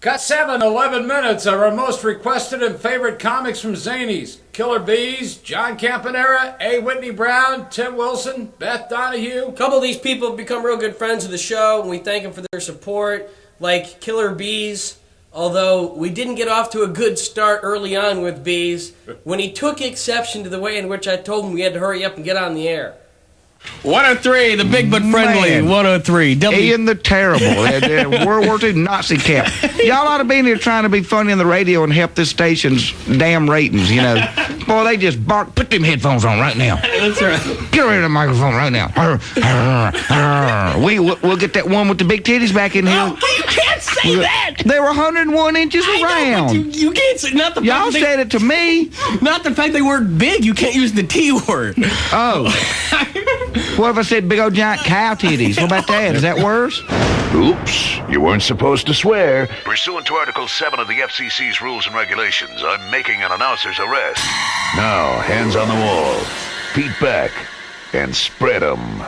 Got 11 minutes of our most requested and favorite comics from Zanies. Killer Bees, John Campanera, A. Whitney Brown, Tim Wilson, Beth Donahue. A couple of these people have become real good friends of the show, and we thank them for their support. Like Killer Bees, although we didn't get off to a good start early on with Bees, when he took exception to the way in which I told him we had to hurry up and get on the air. 103, the big but friendly. Man. 103. Ian the Terrible. World War II Nazi cap. Y'all ought to be in here trying to be funny on the radio and help this station's damn ratings, you know. Boy, they just bark. Put them headphones on right now. That's right. Get rid of the microphone right now. We'll get that one with the big titties back in here. Oh, you can't say that. They were 101 inches around. Know, you can't say, not the fact Y'all said it to me. Not the fact they weren't big. You can't use the T word. Oh. What if I said big old giant cow titties? What about that? Is that worse? Oops, you weren't supposed to swear. Pursuant to Article 7 of the FCC's rules and regulations, I'm making an announcer's arrest. Now, hands on the wall, feet back, and spread 'em.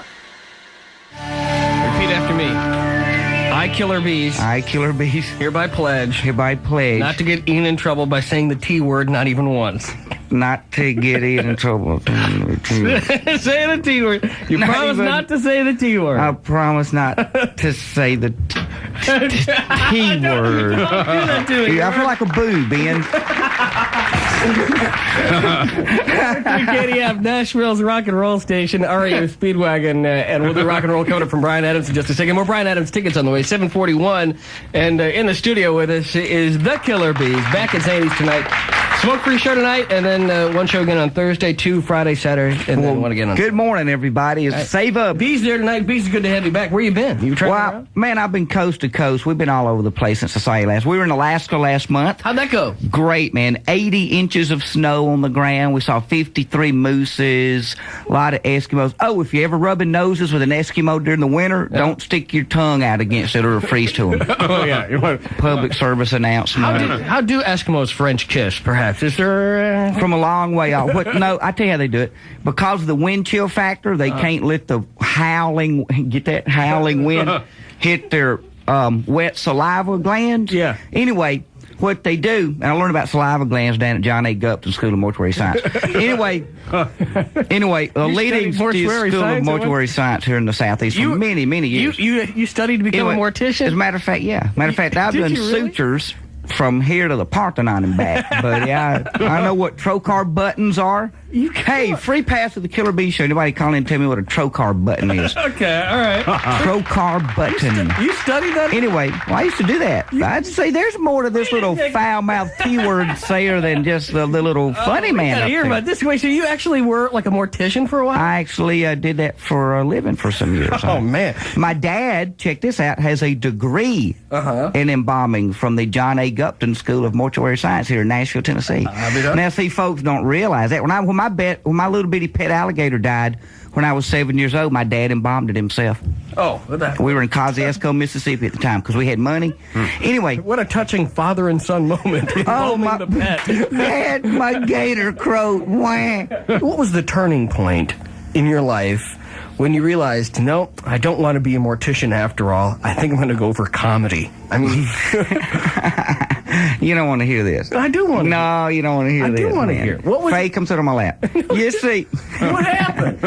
Repeat after me. I, Killer Bees, I, Killer Bees, hereby pledge not to get Ian in trouble by saying the T word not even once. Not to get in trouble. Say the T word. You promise not to say the T word. I promise not to say the T word. I feel like a boob, Ian. KDF, Nashville's rock and roll station, RAU Speedwagon, and we'll do rock and roll coming up from Brian Adams in just a second. More Brian Adams tickets on the way, 741. And in the studio with us is the Killer Bees, back at Zanies tonight. Smoke-free show tonight, and then one show again on Thursday, 2 Friday, Saturday, and then one again on Good morning, everybody. Save up. Bees there tonight. Bees, is good to have you back. Where you been? You traveling around? Man, I've been coast to coast. We've been all over the place since I saw you last. We were in Alaska last month. How'd that go? Great, man. 80 inches of snow on the ground. We saw 53 mooses, a lot of Eskimos. Oh, if you're ever rubbing noses with an Eskimo during the winter, don't stick your tongue out against it or it'll freeze to them. Oh, yeah. Public service announcement. How do Eskimos French kiss, perhaps? Is there... From a long way off. No, I tell you how they do it. Because of the wind chill factor, they can't let the howling wind hit their wet saliva glands. Yeah. Anyway, what they do, and I learned about saliva glands down at John A. Gupton School of Mortuary Science. Anyway, a leading School of Mortuary Science here in the Southeast for many, many years. You studied to become a mortician? As a matter of fact, yeah. Matter of fact, I've done sutures from here to the Parthenon and back. But yeah, I know what trocar buttons are. Hey, free pass to the Killer Bee Show. Anybody call in and tell me what a trocar button is? Okay, all right. Trocar button. You studied that? Anyway, I used to do that. I'd say there's more to this little foul-mouthed T-word sayer than just the little funny man up hear there. about this. Wait, so you actually were like a mortician for a while? I actually did that for a living for some years. Oh, man. My dad, check this out, has a degree in embalming from the John A. Gupton School of Mortuary Science here in Nashville, Tennessee. Now, see, folks don't realize that. When my little bitty pet alligator died when I was 7 years old, my dad embalmed it himself. Oh, we were in Kosciuszko, Mississippi at the time because we had money. Anyway, what a touching father and son moment. My the pet. Dad, my gator crowed. Wah. What was the turning point in your life when you realized, no, I don't want to be a mortician after all. I think I'm going to go for comedy? I mean... You don't want to hear this. I do want to. No, you don't want to hear this. I do want to hear. What was Faye, come sit on my lap. You see. What happened?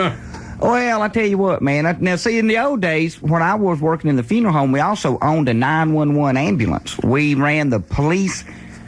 Well, I tell you what, man. Now, see, in the old days, when I was working in the funeral home, we also owned a 911 ambulance. We ran the police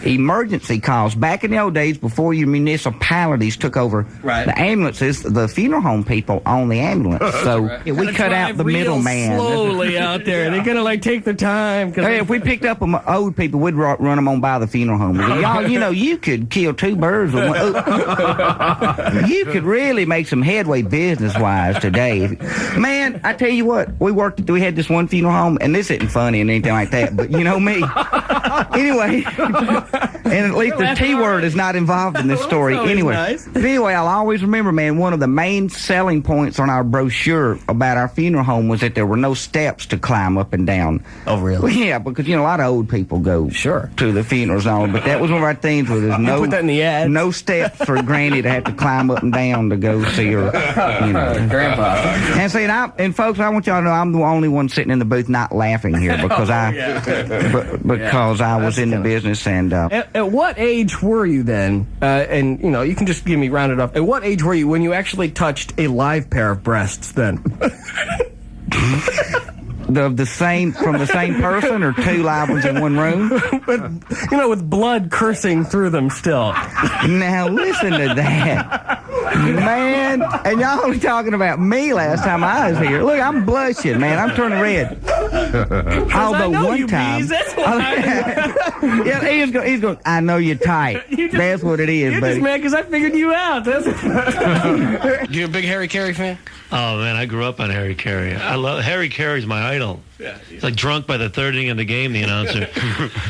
emergency calls. Back in the old days, before your municipalities took over the ambulances, the funeral home people owned the ambulance. So we cut out the middleman. Slowly out there. They're going to like take their time. Hey, if we picked up old people, we'd run them on by the funeral home. Y'all, you know, you could kill two birds with one. You could really make some headway business-wise today. Man, I tell you what, we had this one funeral home, and this isn't funny and anything like that, but you know me. Anyway, and at least the T word is not involved in this story. Anyway, nice. But anyway, I'll always remember, man, one of the main selling points on our brochure about our funeral home was that there were no steps to climb up and down. Oh, really? Well, yeah, because, you know, a lot of old people go to the funerals and all, but that was one of our things where there's put that in the ad. No steps for Granny to have to climb up and down to go see her, you know. Grandpa. And see, and And folks, I want y'all to know I'm the only one sitting in the booth not laughing here because because I was in the business. And at what age were you then? And you can just give me rounded up. At what age were you when you actually touched a live pair of breasts? Then. From the same person, or two live ones in one room? with blood coursing through them still. Now listen to that, man. And y'all only talking about me last time I was here. Look, I'm blushing, man. I'm turning red. Although one time, Bees, that's why. yeah, he's going. I know you're tight. That's what it is, You're buddy. just mad because I figured you out. You a big Harry Carey fan? Oh, man, I grew up on Harry Carey. I love Harry Carey's my idol. Yeah. He's like drunk by the third inning of the game, the announcer.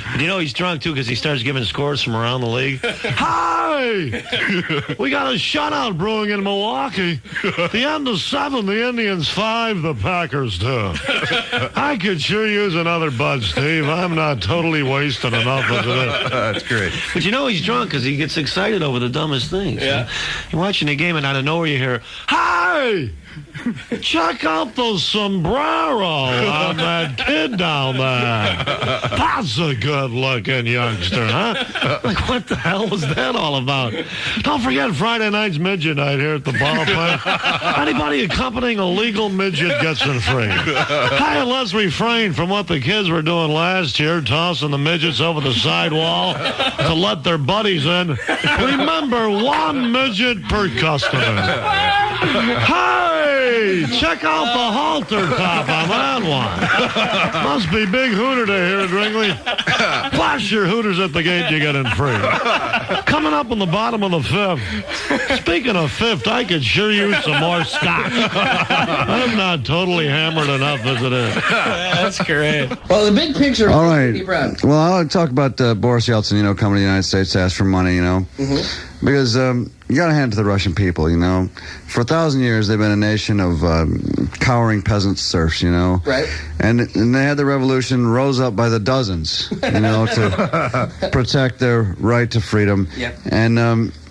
And he's drunk, too, because he starts giving scores from around the league. Hi! We got a shutout brewing in Milwaukee. The end of 7, the Indians 5, the Packers 2. I could sure use another bud, Steve. I'm not totally wasting enough of it. That's great. But he's drunk because he gets excited over the dumbest things. Yeah. You're watching the game and out of nowhere you hear, "Hi! Check out the sombrero on that kid down there. That's a good-looking youngster, huh?" Like, what the hell was that all about? Don't forget Friday night's midget night here at the ballpark. Anybody accompanying a legal midget gets in free. Hey, and let's refrain from what the kids were doing last year, tossing the midgets over the sidewall to let their buddies in. Remember, 1 midget per customer. Hey, check out the halter top on that one. Must be big Hooter Day here at Ringley. Flash your Hooters at the gate, you get in free. Coming up on the bottom of the 5th. Speaking of 5th, I could sure use some more scotch. I'm not totally hammered enough as it is. That's great. Well, the big picture. All right. Whitney Brown. Well, I want to talk about Boris Yeltsin, coming to the United States to ask for money, Mm-hmm. Because you got to hand it to the Russian people, For 1,000 years, they've been a nation of cowering peasant serfs, Right. And they had the revolution, rose up by the dozens, to protect their right to freedom. Yep. And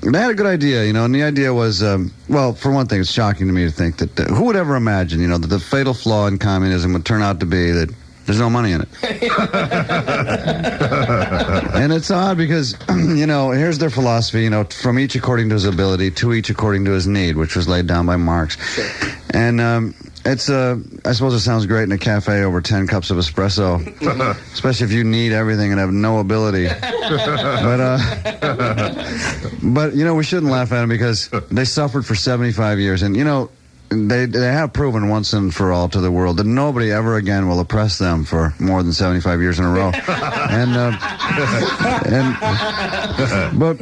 they had a good idea, and the idea was, well, for one thing, it's shocking to me to think that who would ever imagine, that the fatal flaw in communism would turn out to be that there's no money in it. And it's odd because, here's their philosophy, from each according to his ability, to each according to his need, which was laid down by Marx. Sure. And it's, I suppose it sounds great in a cafe over 10 cups of espresso, especially if you need everything and have no ability. But we shouldn't laugh at them because they suffered for 75 years. And, they have proven once and for all to the world that nobody ever again will oppress them for more than 75 years in a row.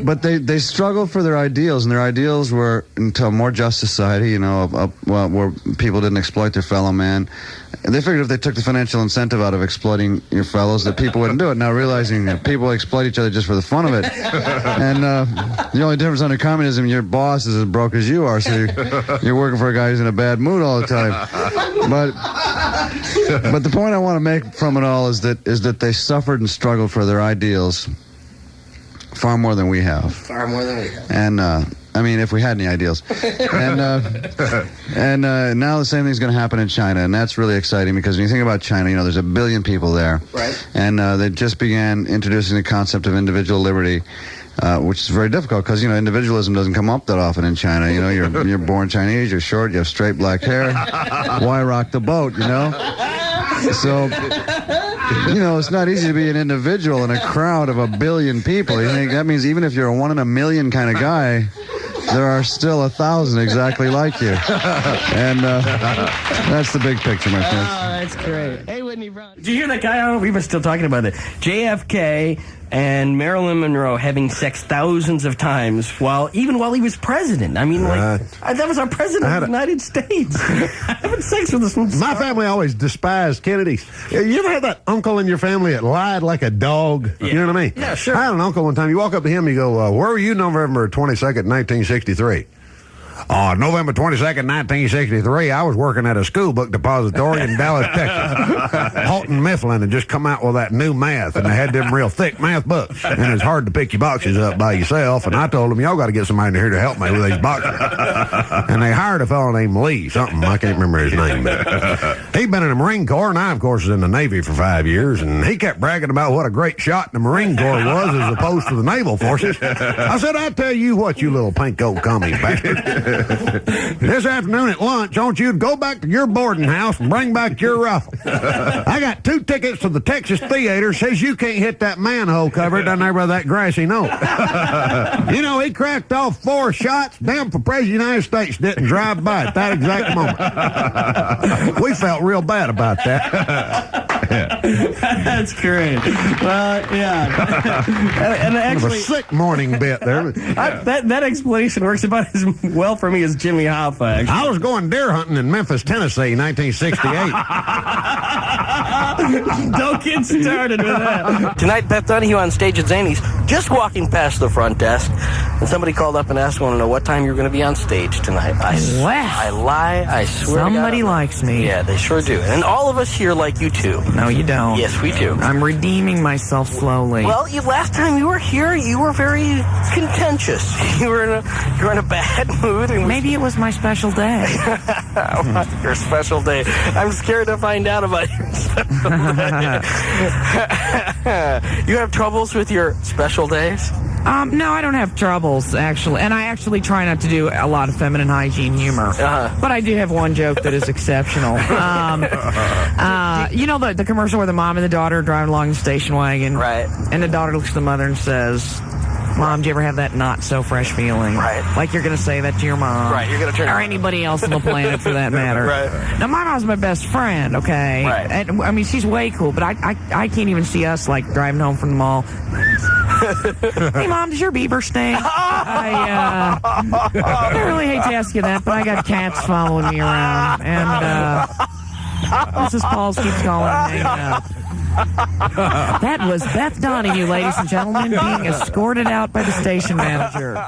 But they struggled for their ideals, and their ideals were into a more just society, where people didn't exploit their fellow man. And they figured if they took the financial incentive out of exploiting your fellows, that people wouldn't do it. Now realizing that people exploit each other just for the fun of it. And the only difference under communism, your boss is as broke as you are, so you're working for a guy who's in a bad mood all the time. But the point I want to make from it all is that they suffered and struggled for their ideals far more than we have. Far more than we have. And if we had any ideals. And now the same thing's going to happen in China, and that's really exciting because when you think about China, there's 1 billion people there. Right. And they just began introducing the concept of individual liberty, which is very difficult because, individualism doesn't come up that often in China. You're born Chinese, you're short, you have straight black hair. Why rock the boat, So, it's not easy to be an individual in a crowd of 1 billion people. You think that means even if you're a 1 in a million kind of guy, there are still 1,000 exactly like you. And that's the big picture, my friend. Oh, that's great. Hey, Whitney Brown. Did you hear that guy? I don't know if we were still talking about it. JFK and Marilyn Monroe having sex thousands of times while he was president. That was our president of the United States. Having sex with us. My family always despised Kennedys. You ever had that uncle in your family that lied like a dog? Yeah. You know what I mean? Yeah, sure. I had an uncle one time. You walk up to him, you go, where were you November 22nd, 1963? On November 22nd, 1963, I was working at a school book depository in Dallas, Texas. Halton Mifflin had just come out with that new math, and they had them real thick math books. And it's hard to pick your boxes up by yourself. And I told them, y'all got to get somebody here to help me with these boxes. And they hired a fellow named Lee, something, I can't remember his name. But he'd been in the Marine Corps, and I, of course, was in the Navy for 5 years. And he kept bragging about what a great shot the Marine Corps was as opposed to the Naval Forces. I said, I tell you what, you little pink-old commie bastard. This afternoon at lunch, I want you to go back to your boarding house and bring back your rifle. I got 2 tickets to the Texas Theater. Says you can't hit that manhole cover down there by that grassy knoll. You know, he cracked off 4 shots. Damn, for President of the United States didn't drive by at that exact moment. We felt real bad about that. That's great. Well, yeah. And actually, a sick morning bit there. That explanation works about as well for me as Jimmy Hoffa, actually. I was going deer hunting in Memphis, Tennessee, 1968. Don't get started with that. Tonight, Beth Donahue on stage at Zany's, just walking past the front desk, and somebody called up and asked, "Want to know what time you're going to be on stage tonight?" I lie. I swear. Somebody likes me. Yeah, they sure do. And all of us here like you too. No, you don't. Yes, we do. I'm redeeming myself slowly. Well, last time you were here, you were very contentious. You were in a bad mood. And maybe it was my special day. Your special day. I'm scared to find out about your special day. You have troubles with your special days? No, I don't have troubles, actually. And I actually try not to do a lot of feminine hygiene humor. But I do have one joke that is exceptional. You know the commercial where the mom and the daughter are driving along the station wagon? Right. And the daughter looks at the mother and says, "Mom, do you ever have that not so fresh feeling?" Right. Like you're going to say that to your mom. Right, you're going to turn or anybody else on the planet for that matter. Right. Now, my mom's my best friend, okay? Right. And, I mean, she's way cool, but I can't even see us, like, driving home from the mall. Hey, Mom, does your beaver stink? I really hate to ask you that, but I got cats following me around. And Mrs. Pauls keeps calling and hanging up. That was Beth Donahue, ladies and gentlemen, being escorted out by the station manager.